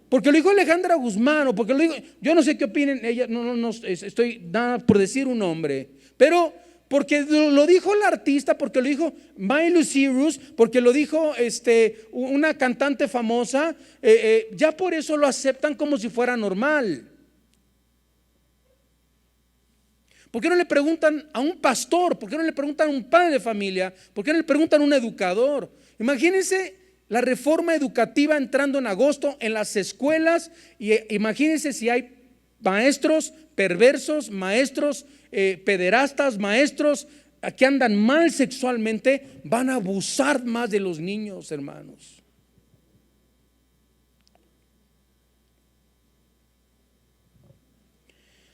porque lo dijo Alejandra Guzmán, o porque lo dijo, yo no sé qué opinen ella, no estoy nada por decir un nombre, pero porque lo dijo la artista, porque lo dijo Miley Cyrus, porque lo dijo una cantante famosa, ya por eso lo aceptan como si fuera normal. ¿Por qué no le preguntan a un pastor? ¿Por qué no le preguntan a un padre de familia? ¿Por qué no le preguntan a un educador? Imagínense la reforma educativa entrando en agosto en las escuelas, y imagínense si hay maestros perversos, maestros pederastas, maestros que andan mal sexualmente, van a abusar más de los niños, hermanos.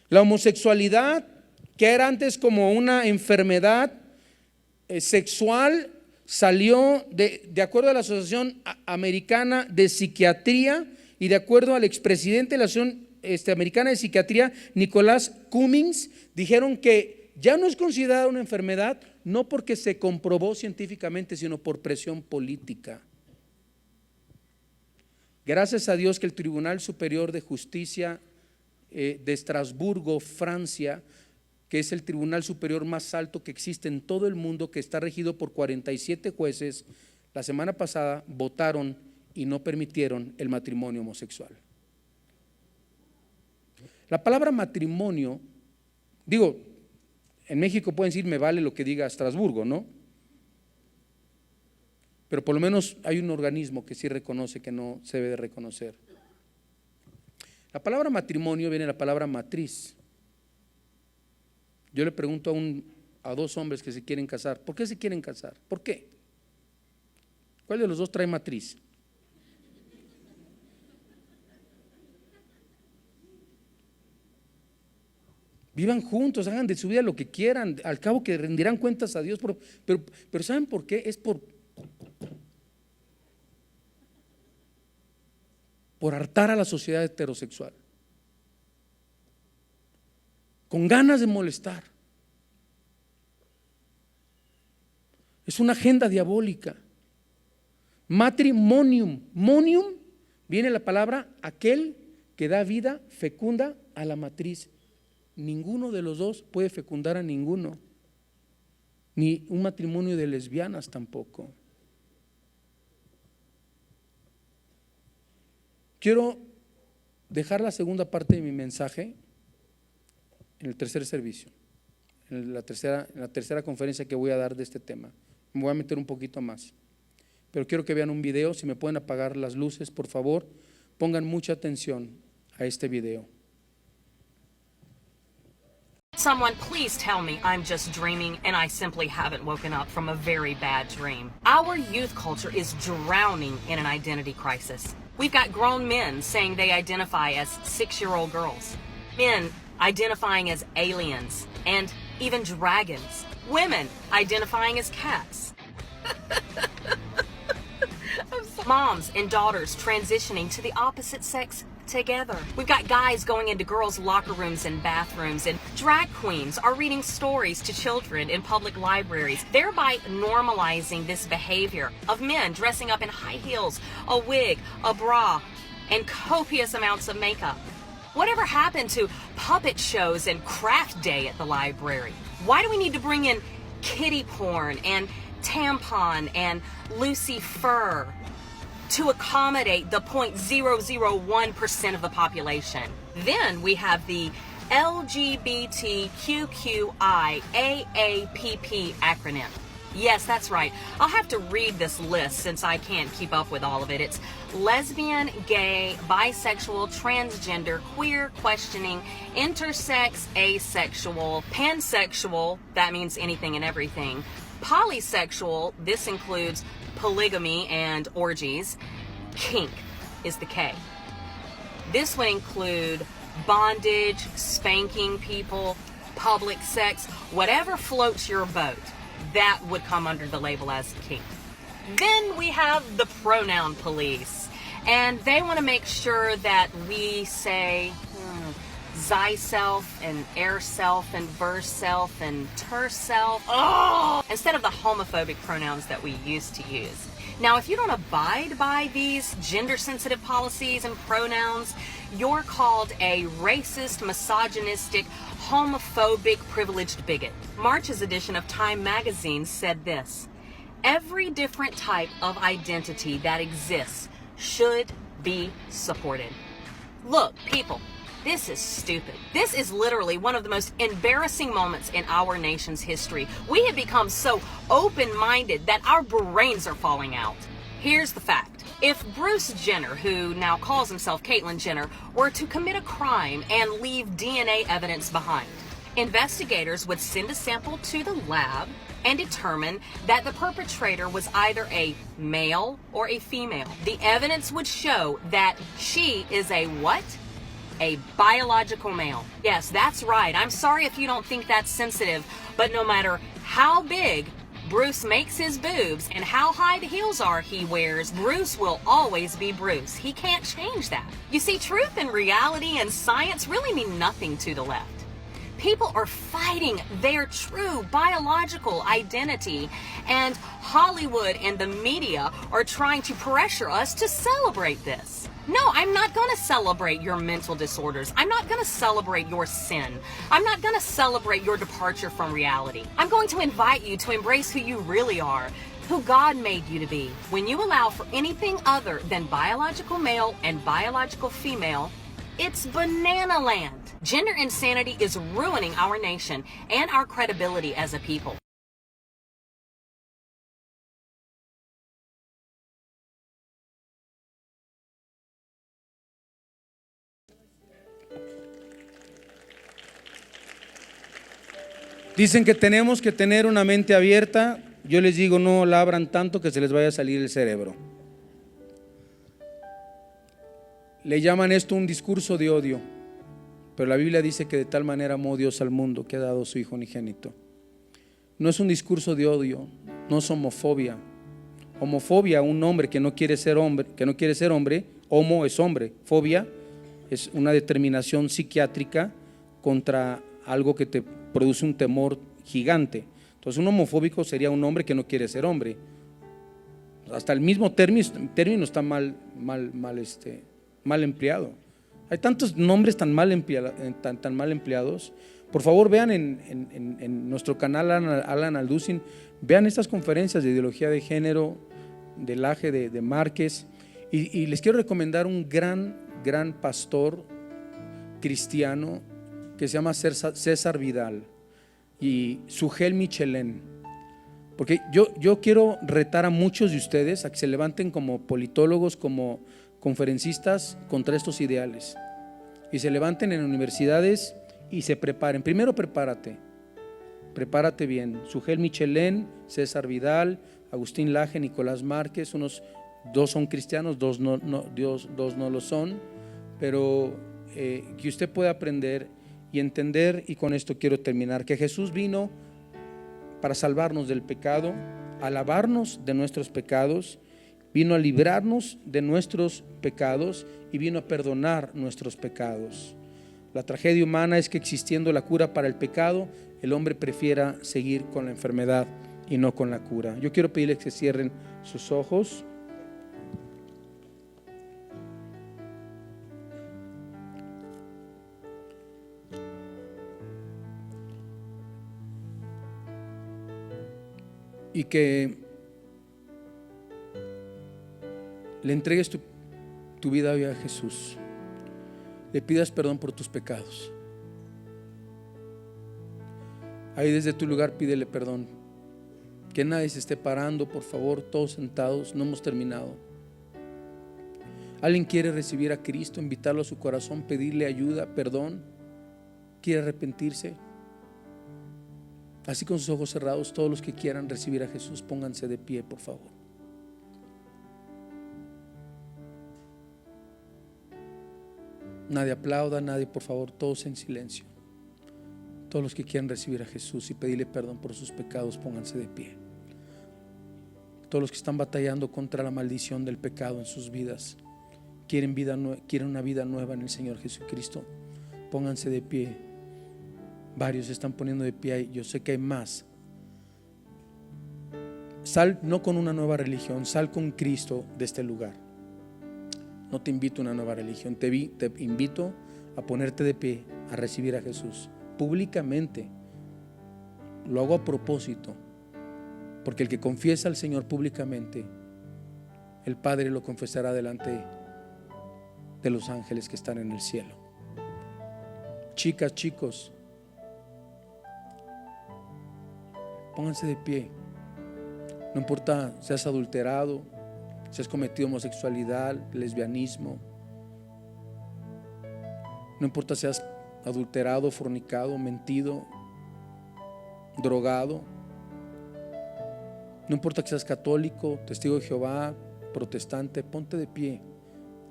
La homosexualidad, que era antes como una enfermedad, sexual salió de acuerdo a la Asociación Americana de Psiquiatría y de acuerdo al expresidente de la Asociación Americana de Psiquiatría, Nicolás Cummings, dijeron que ya no es considerada una enfermedad, no porque se comprobó científicamente, sino por presión política. Gracias a Dios que el Tribunal Superior de Justicia de Estrasburgo, Francia, que es el tribunal superior más alto que existe en todo el mundo, que está regido por 47 jueces, la semana pasada votaron y no permitieron el matrimonio homosexual. La palabra matrimonio, digo, en México pueden decir me vale lo que diga Estrasburgo, ¿no? Pero por lo menos hay un organismo que sí reconoce que no se debe de reconocer. La palabra matrimonio viene de la palabra matriz. Yo le pregunto a dos hombres que se quieren casar, ¿por qué se quieren casar? ¿Por qué? ¿Cuál de los dos trae matriz? Vivan juntos, hagan de su vida lo que quieran, al cabo que rendirán cuentas a Dios, pero ¿saben por qué? Es por hartar a la sociedad heterosexual, con ganas de molestar. Es una agenda diabólica. Matrimonium, monium viene la palabra aquel que da vida fecunda a la matriz. Ninguno de los dos puede fecundar a ninguno, ni un matrimonio de lesbianas tampoco. Quiero dejar la segunda parte de mi mensaje en el tercer servicio, en la tercera conferencia que voy a dar de este tema. Me voy a meter un poquito más, pero quiero que vean un video. Si me pueden apagar las luces, por favor, pongan mucha atención a este video. Someone please tell me I'm just dreaming and I simply haven't woken up from a very bad dream. Our youth culture is drowning in an identity crisis. We've got grown men saying they identify as 6-year-old girls, men identifying as aliens and even dragons, women identifying as cats. Moms and daughters transitioning to the opposite sex together. We've got guys going into girls' locker rooms and bathrooms, and drag queens are reading stories to children in public libraries, thereby normalizing this behavior of men dressing up in high heels, a wig, a bra, and copious amounts of makeup. Whatever happened to puppet shows and craft day at the library? Why do we need to bring in kiddie porn and tampon and Lucy Fur to accommodate the 0.001% of the population? Then we have the LGBTQQIAAPP acronym. Yes, that's right. I'll have to read this list since I can't keep up with all of it. It's lesbian, gay, bisexual, transgender, queer, questioning, intersex, asexual, pansexual, that means anything and everything, polysexual, this includes polygamy and orgies, kink is the K. This would include bondage, spanking people, public sex, whatever floats your boat, that would come under the label as kink. Then we have the pronoun police, and they want to make sure that we say thyself and air self and verse self and ter self, instead of the homophobic pronouns that we used to use. Now, if you don't abide by these gender-sensitive policies and pronouns, you're called a racist, misogynistic, homophobic, privileged bigot. March's edition of Time magazine said this: every different type of identity that exists should be supported. Look, people, this is stupid. This is literally one of the most embarrassing moments in our nation's history. We have become so open-minded that our brains are falling out. Here's the fact. If Bruce Jenner, who now calls himself Caitlyn Jenner, were to commit a crime and leave DNA evidence behind, investigators would send a sample to the lab and determine that the perpetrator was either a male or a female. The evidence would show that she is a what? A biological male. Yes, that's right. I'm sorry if you don't think that's sensitive, but no matter how big Bruce makes his boobs, and how high the heels are he wears, Bruce will always be Bruce. He can't change that. You see, truth and reality and science really mean nothing to the left. People are fighting their true biological identity, and Hollywood and the media are trying to pressure us to celebrate this. No, I'm not going to celebrate your mental disorders. I'm not going to celebrate your sin. I'm not going to celebrate your departure from reality. I'm going to invite you to embrace who you really are, who God made you to be. When you allow for anything other than biological male and biological female, it's banana land. Gender insanity is ruining our nation and our credibility as a people. Dicen que tenemos que tener una mente abierta. Yo les digo, no la abran tanto que se les vaya a salir el cerebro. Le llaman esto un discurso de odio, pero la Biblia dice que de tal manera amó Dios al mundo que ha dado a su Hijo unigénito. No es un discurso de odio, no es homofobia. Homofobia, un hombre que no quiere ser hombre, homo es hombre, fobia es una determinación psiquiátrica contra algo que te produce un temor gigante. Entonces un homofóbico sería un hombre que no quiere ser hombre. Hasta el mismo término está mal empleado. Hay tantos nombres tan mal empleados. Por favor, vean en nuestro canal Alan Alducin, vean estas conferencias de ideología de género, del Laje de Márquez, y les quiero recomendar un gran pastor cristiano que se llama César Vidal y Sugel Michelén, porque yo quiero retar a muchos de ustedes a que se levanten como politólogos, como conferencistas contra estos ideales, y se levanten en universidades y se preparen. Primero prepárate bien. Sugel Michelén, César Vidal, Agustín Laje, Nicolás Márquez, dos son cristianos, dos no lo son, pero que usted pueda aprender y entender, y con esto quiero terminar, que Jesús vino para salvarnos del pecado, a lavarnos de nuestros pecados, vino a librarnos de nuestros pecados y vino a perdonar nuestros pecados. La tragedia humana es que, existiendo la cura para el pecado, el hombre prefiera seguir con la enfermedad y no con la cura. Yo quiero pedirles que cierren sus ojos. Y que le entregues tu vida hoy a Jesús. Le pidas perdón por tus pecados. Ahí desde tu lugar pídele perdón. Que nadie se esté parando, por favor, todos sentados, no hemos terminado. ¿Alguien quiere recibir a Cristo, invitarlo a su corazón, pedirle ayuda, perdón? ¿Quiere arrepentirse? Así con sus ojos cerrados, todos los que quieran recibir a Jesús, pónganse de pie, por favor. Nadie aplauda, nadie, por favor, todos en silencio. Todos los que quieran recibir a Jesús y pedirle perdón por sus pecados, pónganse de pie. Todos los que están batallando contra la maldición del pecado en sus vidas, quieren una vida nueva en el Señor Jesucristo, pónganse de pie. Varios se están poniendo de pie, yo sé que hay más. Sal no con una nueva religión, sal con Cristo de este lugar. No te invito a una nueva religión, te invito a ponerte de pie, a recibir a Jesús públicamente. Lo hago a propósito, porque el que confiesa al Señor públicamente, el Padre lo confesará delante de los ángeles que están en el cielo. Chicas, chicos, pónganse de pie. No importa si has adulterado, si has cometido homosexualidad, lesbianismo, no importa si has adulterado, fornicado, mentido, drogado, no importa que seas católico, testigo de Jehová, protestante, ponte de pie.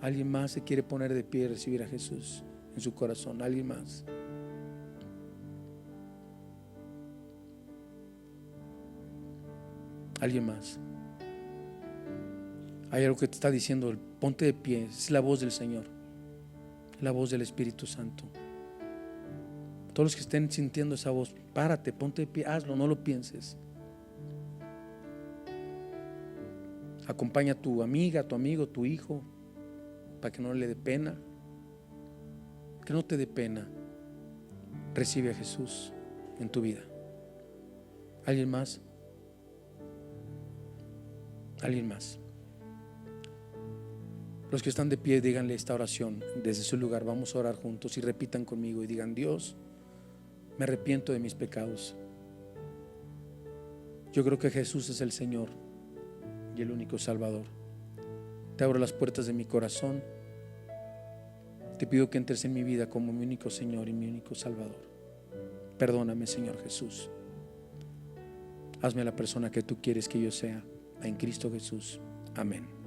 Alguien más se quiere poner de pie y recibir a Jesús en su corazón. Alguien más. Alguien más. Hay algo que te está diciendo, ponte de pie. Es la voz del Señor, la voz del Espíritu Santo. Todos los que estén sintiendo esa voz, párate, ponte de pie, hazlo, no lo pienses. Acompaña a tu amiga, a tu amigo, a tu hijo, para que no le dé pena. Que no te dé pena. Recibe a Jesús en tu vida. ¿Alguien más? ¿Alguien más? Los que están de pie, díganle esta oración desde su lugar. Vamos a orar juntos y repitan conmigo y digan: Dios, me arrepiento de mis pecados. Yo creo que Jesús es el Señor y el único Salvador. Te abro las puertas de mi corazón. Te pido que entres en mi vida como mi único Señor y mi único Salvador. Perdóname, Señor Jesús. Hazme la persona que tú quieres que yo sea. En Cristo Jesús. Amén.